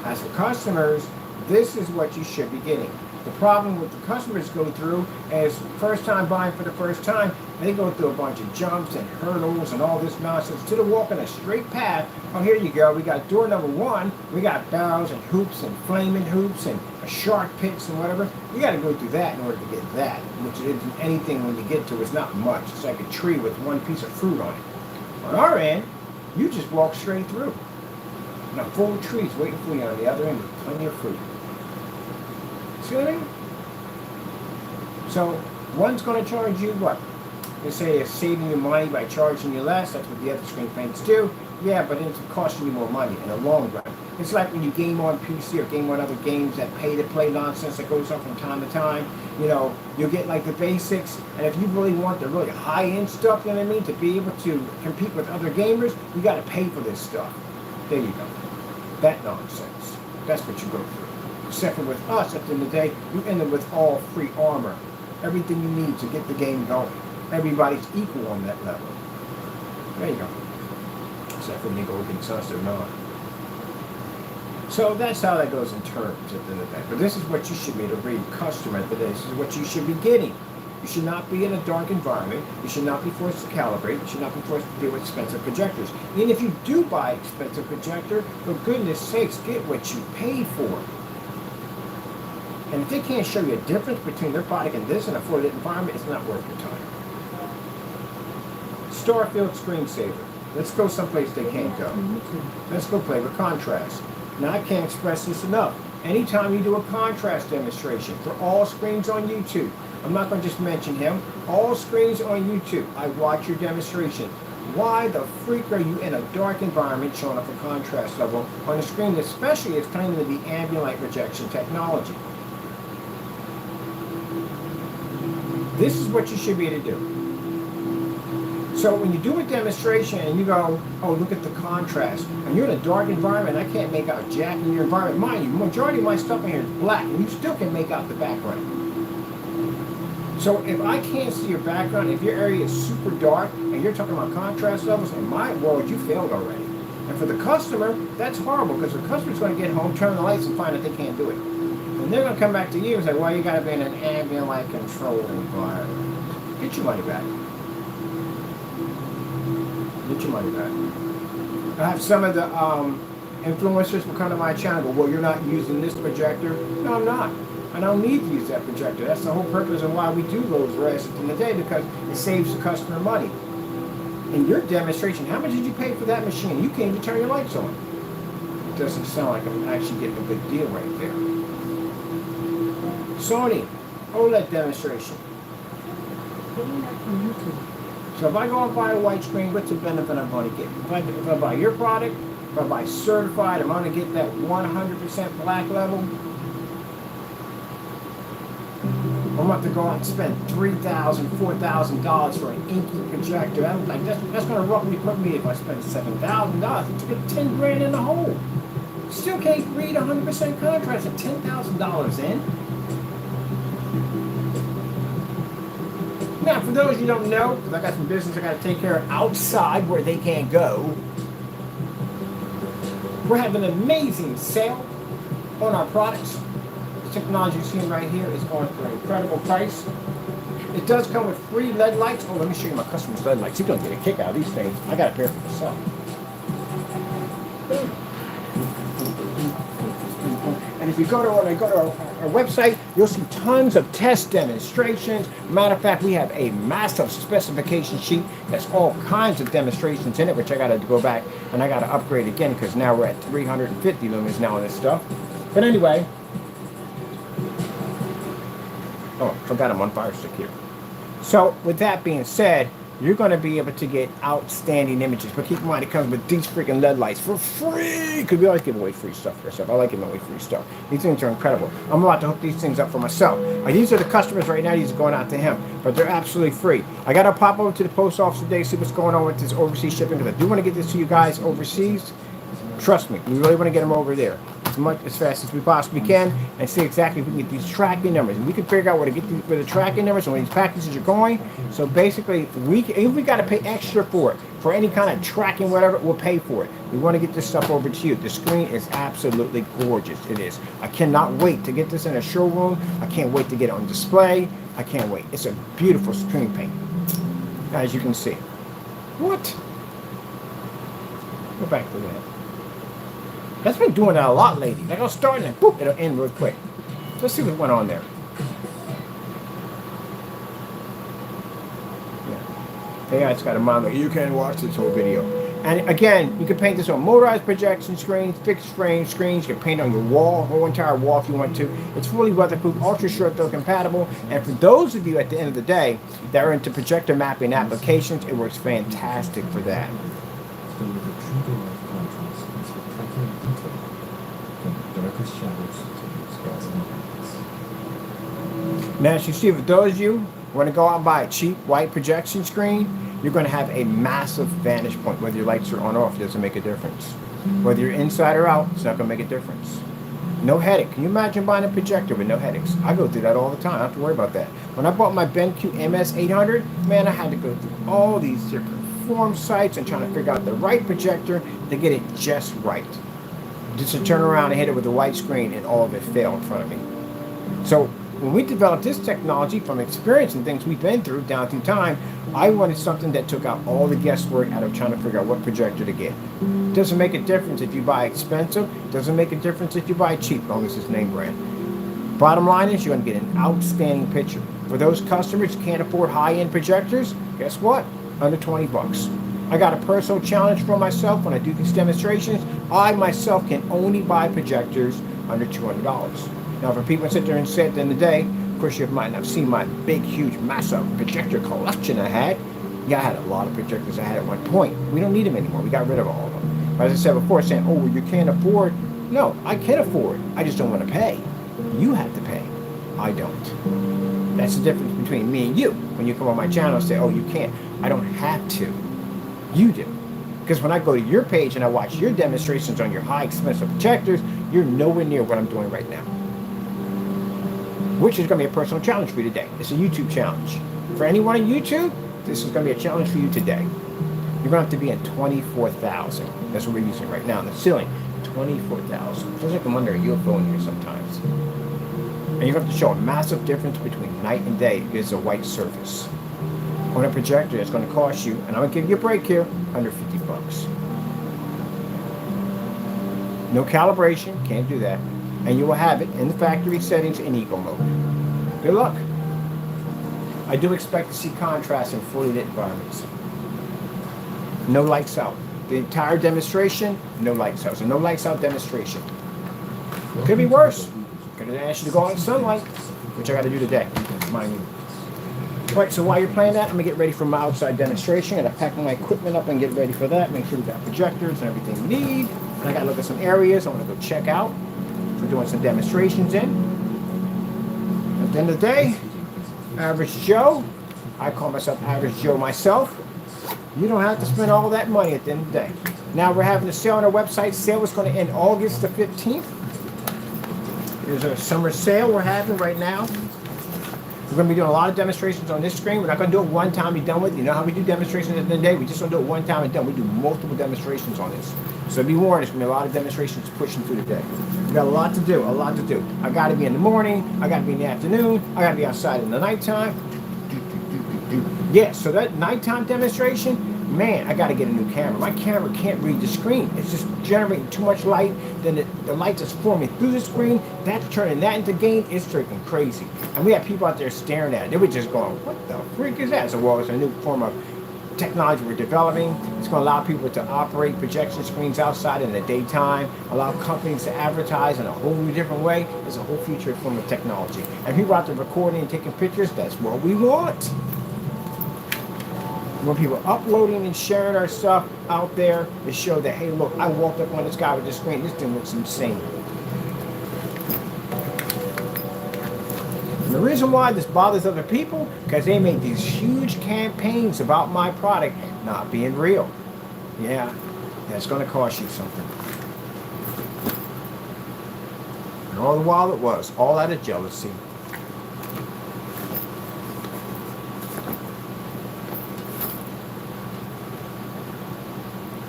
As for customers, this is what you should be getting. The problem with the customers go through is first time buying for the first time, they go through a bunch of jumps and hurdles and all this nonsense. Instead of walking a straight path, oh, here you go, we got door number 1, we got barrels and hoops and flaming hoops and shark pits and whatever. You got to go through that in order to get that, which isn't anything when you get to. It's not much. It's like a tree with one piece of fruit on it. On our end, you just walk straight through. And a full tree's waiting for you on the other end with plenty of fruit. See what I mean? So, one's going to charge you what? They say it's saving you money by charging you less. That's what the other screen paints do. Yeah, but it's costing you more money in the long run. It's like when you game on PC or game on other games, that pay-to-play nonsense that goes on from time to time. You know, you'll get like the basics, and if you really want the really high-end stuff, you know what I mean, to be able to compete with other gamers, you got to pay for this stuff. There you go. That nonsense. That's what you go through. Except for with us, at the end of the day, you end up with all free armor. Everything you need to get the game going. Everybody's equal on that level. There you go. Except for when you go against us, they're not. So that's how that goes in terms at the end of the day. But this is what you should be to read customer at the day. This is what you should be getting. You should not be in a dark environment. You should not be forced to calibrate. You should not be forced to deal with expensive projectors. And if you do buy expensive projector, for goodness sakes, get what you paid for. And if they can't show you a difference between their product and this in a fully lit environment, it's not worth your time. Starfield screensaver. Let's go someplace they can't go. Let's go play with contrast. Now, I can't express this enough. Anytime you do a contrast demonstration for all screens on YouTube, I'm not going to just mention him, all screens on YouTube, I watch your demonstration. Why the freak are you in a dark environment showing up a contrast level on a screen, especially if it's claiming to be ambient light rejection technology? This is what you should be able to do. So when you do a demonstration and you go, oh, look at the contrast, and you're in a dark environment, I can't make out jack in your environment. Mind you, the majority of my stuff in here is black, and you still can make out the background. So if I can't see your background, if your area is super dark, and you're talking about contrast levels, in my world, you failed already. And for the customer, that's horrible, because the customer's going to get home, turn the lights, and find that they can't do it. And they're going to come back to you and say, well, you got to be in an ambient light controlled environment. Get your money back. Get your money back. I have some of the influencers will come to my channel and go, well, you're not using this projector. No, I'm not. I don't need to use that projector. That's the whole purpose of why we do those rest in the day, because it saves the customer money. In your demonstration, how much did you pay for that machine? You can't even turn your lights on. It doesn't sound like I'm actually getting a good deal right there. Sony OLED demonstration. So if I go and buy a white screen, what's the benefit I'm going to get? If I buy your product, if I buy certified, I'm going to get that 100% black level. I'm about to go out and spend $3,000, $4,000 for an inky projector. That's going to roughly put me, if I spend $7,000, to get 10 grand in the hole. Still can't read 100% contrast at $10,000 in. Now, for those you don't know, because I got some business I got to take care of outside where they can't go, we're having an amazing sale on our products. The technology you're seeing right here is going for an incredible price. It does come with free LED lights. Oh, let me show you my customer's LED lights. He's going to get a kick out of these things. I got a pair for myself. And if you go to our website, you'll see tons of test demonstrations. Matter of fact, we have a massive specification sheet that's all kinds of demonstrations in it, which I got to go back and I got to upgrade again because now we're at 350 lumens now on this stuff. But anyway, oh, forgot I'm on Fire Stick here. So with that being said, you're going to be able to get outstanding images. But keep in mind, it comes with these freaking LED lights for free. Because we always give away free stuff for ourselves. I like giving away free stuff. These things are incredible. I'm about to hook these things up for myself. These are the customers right now. These are going out to him. But they're absolutely free. I got to pop over to the post office today, see what's going on with this overseas shipping. Because I do want to get this to you guys overseas. Trust me, we really want to get them over there as fast as we possibly can and see exactly if we can get these tracking numbers. And we can figure out where to get where the tracking numbers and where these packages are going. So basically, if we got to pay extra for it, for any kind of tracking, whatever, we'll pay for it. We want to get this stuff over to you. The screen is absolutely gorgeous. It is. I cannot wait to get this in a showroom. I can't wait to get it on display. I can't wait. It's a beautiful screen paint, as you can see. What? Go back to that. That's been doing that a lot lately. Like I'll start and boop, it'll end real quick. Let's see what went on there. Yeah, it's got a monitor. You can watch this whole video. And again, you can paint this on motorized projection screens, fixed frame screens. You can paint on your wall, whole entire wall if you want to. It's fully weatherproof, ultra short throw compatible. And for those of you at the end of the day that are into projector mapping applications, it works fantastic for that. Now, as you see, for those of you who want to go out and buy a cheap white projection screen, you're going to have a massive vantage point. Whether your lights are on or off, it doesn't make a difference. Whether you're inside or out, it's not going to make a difference. No headache. Can you imagine buying a projector with no headaches? I go through that all the time. I don't have to worry about that. When I bought my BenQ MS800, man, I had to go through all these different form sites and trying to figure out the right projector to get it just right. Just to turn around and hit it with a white screen and all of it failed in front of me. So when we developed this technology from experience and things we've been through down through time, I wanted something that took out all the guesswork out of trying to figure out what projector to get. It doesn't make a difference if you buy expensive. It doesn't make a difference if you buy cheap, as long as it's name brand. Bottom line is you're going to get an outstanding picture. For those customers who can't afford high-end projectors, guess what? Under 20 bucks. I got a personal challenge for myself when I do these demonstrations. I myself can only buy projectors under $200. Now, for people that sit there and say at the end of the day, of course, you might not have seen my big, huge, massive projector collection I had. Yeah, I had a lot of projectors I had at one point. We don't need them anymore. We got rid of all of them. But as I said before, saying, oh, well, you can't afford. No, I can afford. I just don't want to pay. You have to pay. I don't. That's the difference between me and you. When you come on my channel and say, oh, you can't. I don't have to. You do. Because when I go to your page and I watch your demonstrations on your high expensive projectors, you're nowhere near what I'm doing right now. Which is going to be a personal challenge for you today. It's a YouTube challenge. For anyone on YouTube, this is going to be a challenge for you today. You're going to have to be at 24,000. That's what we're using right now in the ceiling. 24,000. Feels like I'm under a UFO in here sometimes. And you have to show a massive difference between night and day is a white surface. On a projector, it's going to cost you, and I'm going to give you a break here, under 50 bucks. No calibration, can't do that. And you will have it in the factory settings in eco mode. Good luck. I do expect to see contrast in fully lit environments. No lights out. The entire demonstration, no lights out. So no lights out demonstration. Could be worse. Could have asked you to go out in sunlight, which I got to do today. Mind you. Right, so while you're playing that, I'm gonna get ready for my outside demonstration. I gotta pack my equipment up and get ready for that. Make sure we got projectors and everything we need. And I gotta look at some areas I wanna go check out. We're doing some demonstrations in. At the end of the day, average Joe. I call myself average Joe myself. You don't have to spend all that money at the end of the day. Now we're having a sale on our website. Sale is going to end August the 15th. There's a summer sale we're having right now. We're going to be doing a lot of demonstrations on this screen. We're not going to do it one time and be done with it. You know how we do demonstrations at the end of the day? We just don't do it one time and done. We do multiple demonstrations on this. So be warned, there's going to be a lot of demonstrations pushing through the day. We got a lot to do, a lot to do. I got to be in the morning. I got to be in the afternoon. I got to be outside in the nighttime. Yeah, so that nighttime demonstration, man, I got to get a new camera. My camera can't read the screen. It's just generating too much light. Then the light that's forming through the screen, that's turning that into gain. It's freaking crazy. And we had people out there staring at it. They were just going, what the freak is that? So, well, it's a new form of technology we're developing. It's going to allow people to operate projection screens outside in the daytime, allow companies to advertise in a whole new different way. It's a whole future form of technology. And people out there recording and taking pictures, that's what we want. When people uploading and sharing our stuff out there to show that, hey, look, I walked up on this guy with this screen. This thing looks insane. And the reason why this bothers other people, because they make these huge campaigns about my product not being real. Yeah, that's going to cost you something. And all the while it was, all out of jealousy.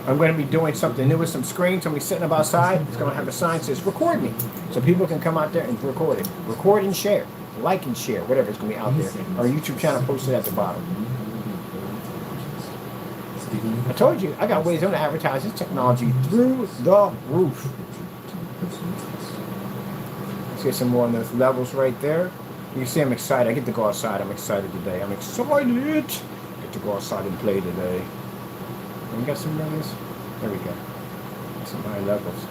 I'm going to be doing something new with some screens. Somebody sitting up outside. It's going to have a sign that says record me. So people can come out there and record it. Record and share. Like and share. Whatever it's going to be out there. Our YouTube channel posted at the bottom. I told you, I got ways I'm going to advertise this technology through the roof. Let's get some more on those levels right there. You can see I'm excited. I get to go outside. I'm excited today. I'm excited. I get to go outside and play today. We got some levels. There we go. Some high levels.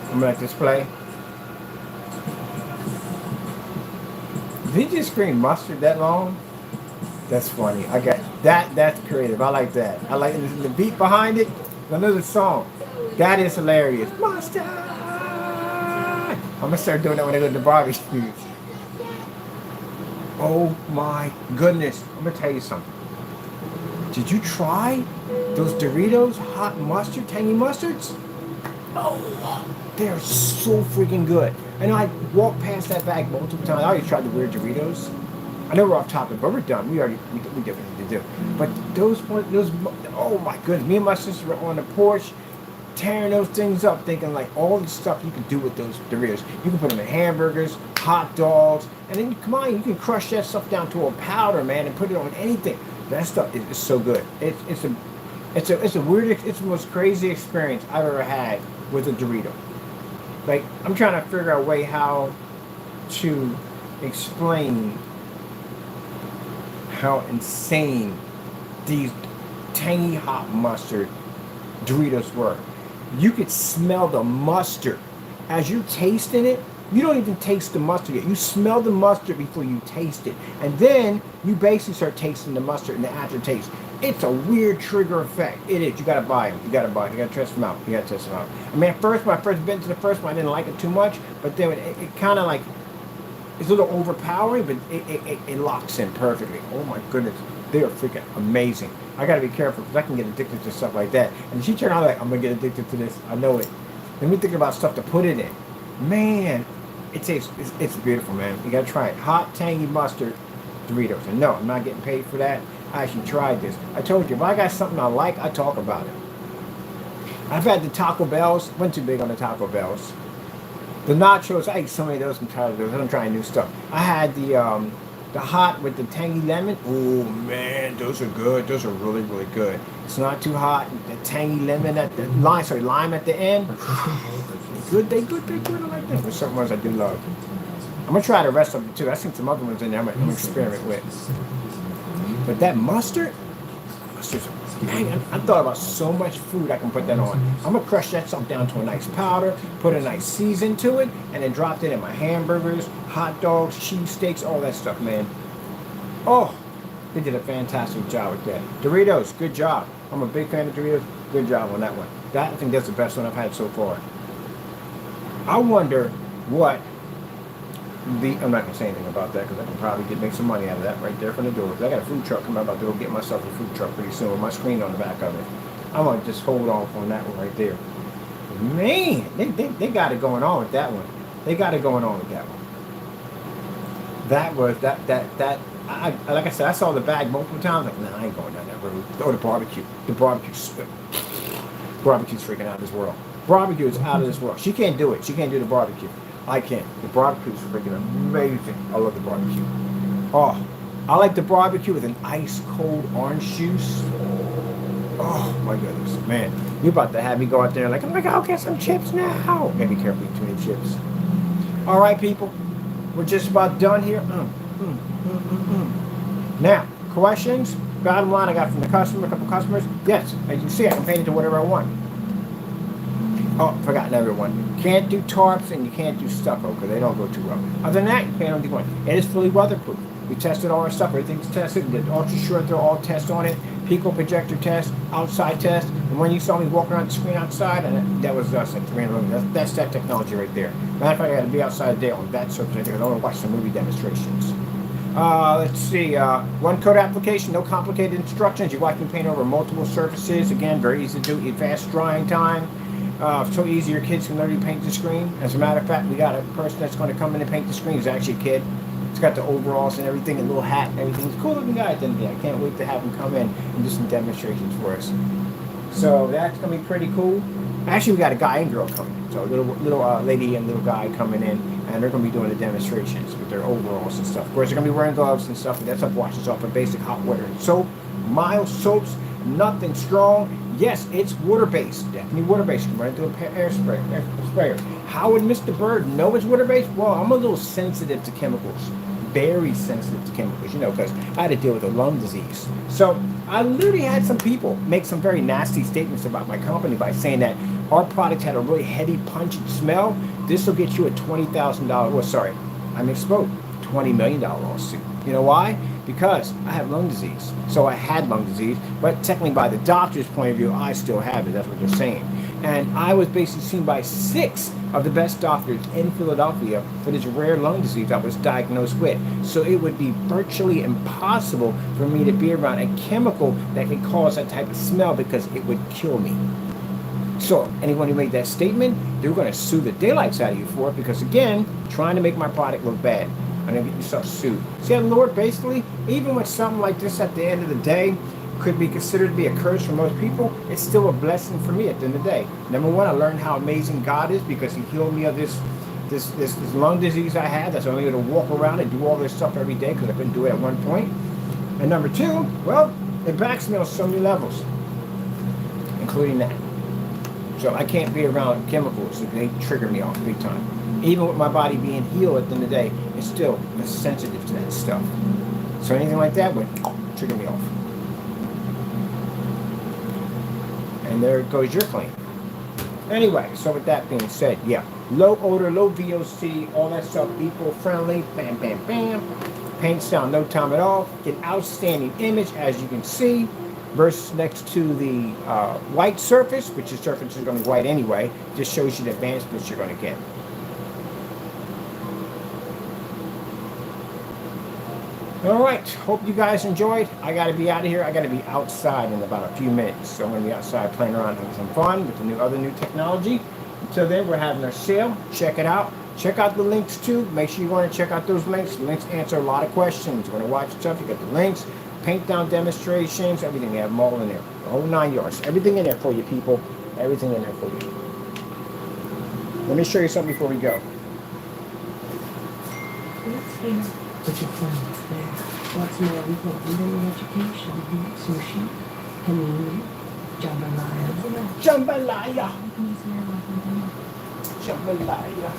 I'm gonna let this play. Did you screen mustard that long? That's funny. I got that. That's creative. I like that. I like the beat behind it. Another song. That is hilarious. Mustard. I'm gonna start doing that when I go to the barbecues. Oh my goodness. I'm going to tell you something. Did you try those Doritos hot mustard, tangy mustards? Oh, they're so freaking good. And I walked past that bag multiple times. I already tried the weird Doritos. I know we're off topic, but we're done. We did what we need to do. But those, oh my goodness. Me and my sister were on the porch tearing those things up, thinking like all the stuff you can do with those Doritos. You can put them in hamburgers, hot dogs, and then come on, you can crush that stuff down to a powder, man, and put it on anything. That stuff is so good. It's a weird, it's the most crazy experience I've ever had with a Dorito. Like, I'm trying to figure out a way how to explain how insane these tangy hot mustard Doritos were. You could smell the mustard as you're tasting it. You don't even taste the mustard yet. You smell the mustard before you taste it. And then you basically start tasting the mustard and the aftertaste. It's a weird trigger effect. It is. You got to buy them. You got to buy them. You got to test them out. You got to test them out. I mean, at first, when I first been to the first one, I didn't like it too much. But then it kind of like, it's a little overpowering, but it locks in perfectly. Oh my goodness. They are freaking amazing. I got to be careful because I can get addicted to stuff like that. And she turned out like, I'm going to get addicted to this. I know it. Let me think about stuff to put it in. Man, it tastes, it's beautiful, man. You got to try it. Hot, tangy mustard Doritos. And no, I'm not getting paid for that. I actually tried this. I told you, if I got something I like, I talk about it. I've had the Taco Bells. Wasn't too big on the Taco Bells. The nachos, I ate so many of those. I'm tired of those. I'm trying new stuff. I had the hot with the tangy lemon. Oh man, those are good. Those are really, really good. It's not too hot. The tangy lemon at the lime at the end. They good. I like this. There's certain ones I do love. I'm gonna try the rest of them too. I seen some other ones in there. I'm gonna experiment with. But that mustard's Man, I thought about so much food I can put that on. I'm gonna crush that stuff down to a nice powder, put a nice season to it, and then drop it in my hamburgers, hot dogs, cheesesteaks, all that stuff, man. Oh, they did a fantastic job with that. Doritos, good job. I'm a big fan of Doritos. Good job on that one. I think that's the best one I've had so far. I wonder what I'm not gonna say anything about that because I can probably make some money out of that right there from the door. I got a food truck coming. I'm about to go get myself a food truck pretty soon with my screen on the back of it. I'm gonna just hold off on that one right there. Man, they got it going on with that one. They got it going on with that one. That was that. I like I said, I saw the bag multiple times. Like, nah, I ain't going down that road. Oh, the barbecue. Barbecue's freaking out of this world. Barbecue is out of this world. She can't do it. She can't do the barbecue. I can't. The barbecue is freaking amazing. I love the barbecue. Oh, I like the barbecue with an ice cold orange juice. Oh my goodness, man! You're about to have me go out there like, I'm like, I'll get some chips now. Gotta be careful eating too many chips. All right, people, we're just about done here. Now, questions. Bottom line, I got from the customer, a couple customers. Yes, as you can see, I can paint it to whatever I want. Oh, forgot another one. Can't do tarps and you can't do stucco because they don't go too well. Other than that, you can't do one. It is fully weatherproof. We tested all our stuff. Everything's tested. We did ultra short throw all tests on it. Pico projector test, outside test. And when you saw me walking around the screen outside, and that was us at 311. That's that technology right there. Matter of fact, I got to be outside today on that surface right there. I want to watch some movie demonstrations. Let's see. One code application, no complicated instructions. You watch me paint over multiple surfaces. Again, very easy to do. Fast drying time. So easy your kids can literally paint the screen. As a matter of fact, we got a person that's going to come in and paint the screen. He's actually a kid. He's got the overalls and everything, a little hat and everything. He's a cool looking guy at the end of the day. I can't wait to have him come in and do some demonstrations for us. So that's going to be pretty cool. Actually, we got a guy and girl coming. So a little lady and little guy coming in, and they're going to be doing the demonstrations with their overalls and stuff. Of course, they're going to be wearing gloves and stuff, and that stuff washes off with basic hot water and soap. Mild soaps, nothing strong. Yes, it's water-based. Definitely water-based. You can run it through an air sprayer. How would Mr. Bird know it's water-based? Well, I'm a little sensitive to chemicals. Very sensitive to chemicals, you know, because I had to deal with a lung disease. So I literally had some people make some very nasty statements about my company by saying that our product had a really heavy, pungent smell. This will get you a $20,000, well, sorry, I misspoke, $20 million lawsuit. You know why? Because I have lung disease. So I had lung disease, but technically by the doctor's point of view, I still have it. That's what they're saying. And I was basically seen by 6 of the best doctors in Philadelphia for this rare lung disease I was diagnosed with. So it would be virtually impossible for me to be around a chemical that could cause that type of smell because it would kill me. So anyone who made that statement, they're going to sue the daylights out of you for it because, again, trying to make my product look bad. And then get yourself sued. See, Lord, basically, even with something like this at the end of the day, could be considered to be a curse for most people, it's still a blessing for me at the end of the day. Number one, I learned how amazing God is because He healed me of this lung disease I had. That's only going to walk around and do all this stuff every day because I couldn't do it at one point. And number two, well, it backs me on so many levels, including that. So I can't be around chemicals that they trigger me off big time. Even with my body being healed at the end of the day, it's still sensitive to that stuff. So anything like that would trigger me off. And there goes your claim. Anyway, so with that being said, yeah, low odor, low VOC, all that stuff, eco-friendly, bam, bam, bam. Paints down no time at all. Get outstanding image, as you can see. Versus next to the white surface, which the surface is going to be white anyway, just shows you the advancements you're going to get. All right, hope you guys enjoyed. I got to be out of here. I got to be outside in about a few minutes. So I'm going to be outside playing around, having some fun with the other new technology. Until then, we're having our sale. Check it out. Check out the links too. Make sure you want to check out those links. The links answer a lot of questions. You want to watch stuff, you got the links, paint down demonstrations, everything. We have them all in there. The whole 9 yards. Everything in there for you, people. Everything in there for you. Let me show you something before we go. Put your friends there. What's more important than education? Sushi, panini, jambalaya. Jambalaya. Jambalaya.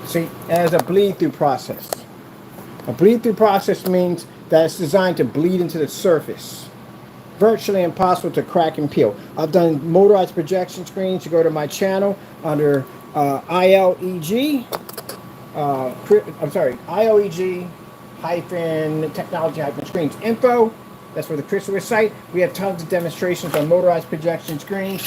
See, as a bleed-through process. A bleed-through process means that it's designed to bleed into the surface. Virtually impossible to crack and peel. I've done motorized projection screens. You go to my channel under ILEG. ILEG hyphen technology hyphen screens info. That's for the Chrysalis site. We have tons of demonstrations on motorized projection screens.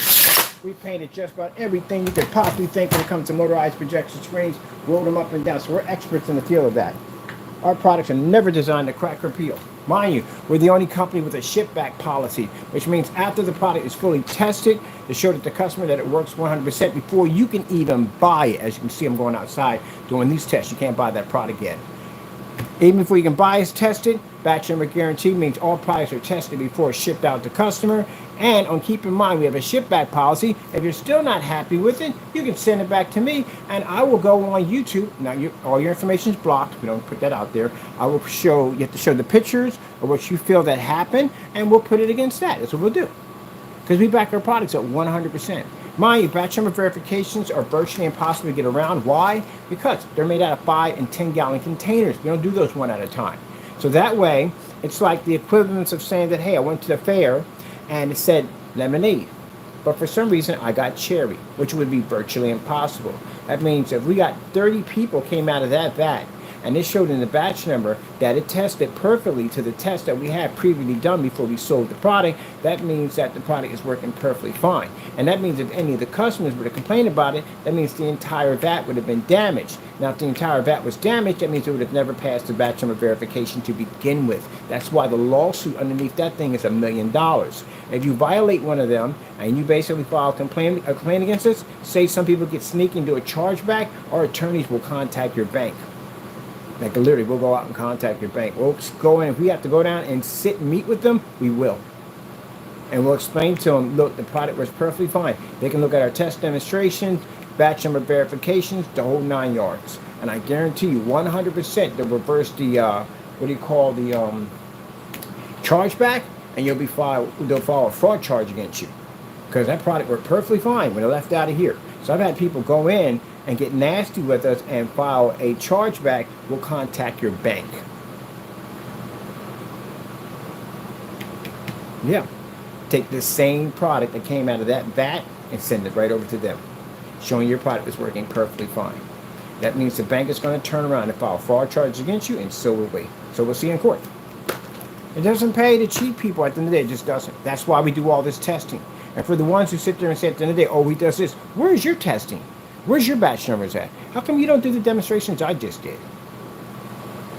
We painted just about everything you could possibly think when it comes to motorized projection screens. Rolled them up and down. So we're experts in the field of that. Our products are never designed to crack or peel. Mind you, we're the only company with a ship-back policy, which means after the product is fully tested, to show that the customer that it works 100% before you can even buy it. As you can see, I'm going outside doing these tests. You can't buy that product yet. Even before you can buy it's tested, batch number guarantee means all products are tested before it's shipped out to customer. And keep in mind, we have a ship back policy. If you're still not happy with it, you can send it back to me, and I will go on YouTube. Now, all your information is blocked. We don't put that out there. I will show, you have to show the pictures of what you feel that happened, and we'll put it against that. That's what we'll do. Because we back our products at 100%. Mind you, batch number verifications are virtually impossible to get around. Why? Because they're made out of 5 and 10 gallon containers. We don't do those one at a time. So that way, it's like the equivalence of saying that, hey, I went to the fair and it said lemonade. But for some reason, I got cherry, which would be virtually impossible. That means if we got 30 people came out of that vat, and it showed in the batch number that it tested perfectly to the test that we had previously done before we sold the product, that means that the product is working perfectly fine. And that means if any of the customers were to complain about it, that means the entire vat would have been damaged. Now, if the entire vat was damaged, that means it would have never passed the batch number verification to begin with. That's why the lawsuit underneath that thing is $1 million. If you violate one of them and you basically file a complaint against us, say some people get sneaky and do a chargeback, our attorneys will contact your bank. Like literally, we'll go out and contact your bank. We'll go in. If we have to go down and sit and meet with them, we will. And we'll explain to them, look, the product was perfectly fine. They can look at our test demonstrations, batch number verifications, the whole 9 yards. And I guarantee you 100% they'll reverse the, chargeback, and they'll file a fraud charge against you. Because that product worked perfectly fine when it left out of here. So I've had people go in and get nasty with us and file a chargeback. We'll contact your bank. Yeah. Take the same product that came out of that vat and send it right over to them, showing your product is working perfectly fine. That means the bank is going to turn around and file fraud charges against you, and so will we. So we'll see you in court. It doesn't pay to cheat people at the end of the day. It just doesn't. That's why we do all this testing. And for the ones who sit there and say at the end of the day, oh, he does this, where's your testing? Where's your batch numbers at? How come you don't do the demonstrations I just did?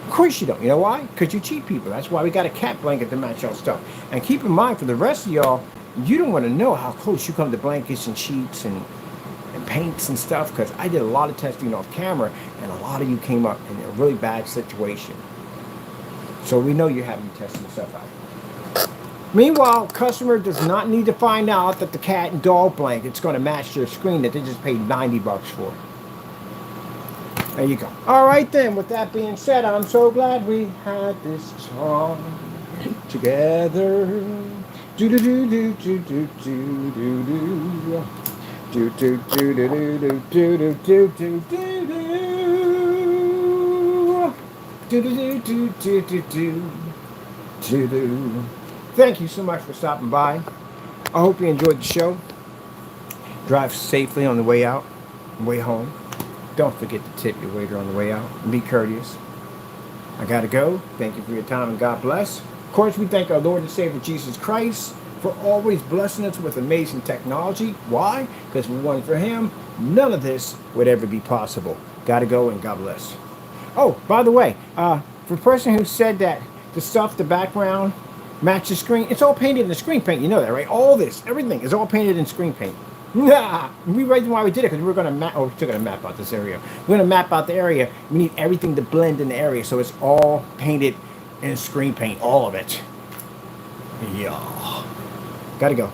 Of course you don't. You know why? Because you cheat people. That's why we got a cat blanket to match y'all stuff. And keep in mind, for the rest of y'all, you don't want to know how close you come to blankets and sheets and paints and stuff, because I did a lot of testing off camera, and a lot of you came up in a really bad situation. So we know you're having to test some stuff out. Meanwhile, customer does not need to find out that the cat and dog blanket's going to match their screen that they just paid $90 for. There you go. All right then, with that being said, I'm so glad we had this song together. Do do do do do do do do do. Do do do do do do do do do do do. Thank you so much for stopping by. I hope you enjoyed the show. Drive safely on the way out and way home. Don't forget to tip your waiter on the way out. And be courteous. I gotta go. Thank you for your time and God bless. Of course, we thank our Lord and Savior Jesus Christ for always blessing us with amazing technology. Why? Because if it wasn't for Him, none of this would ever be possible. Gotta go and God bless. Oh, by the way, for the person who said that the stuff, the background, match the screen, it's all painted in screen paint. You know that, right? All this, everything is all painted in screen paint. Nah, we reason why we did it, because we were going to map. Oh, we're still going to map out this area. We're going to map out the area. We need everything to blend in the area, so it's all painted in screen paint, all of it. Yeah, gotta go.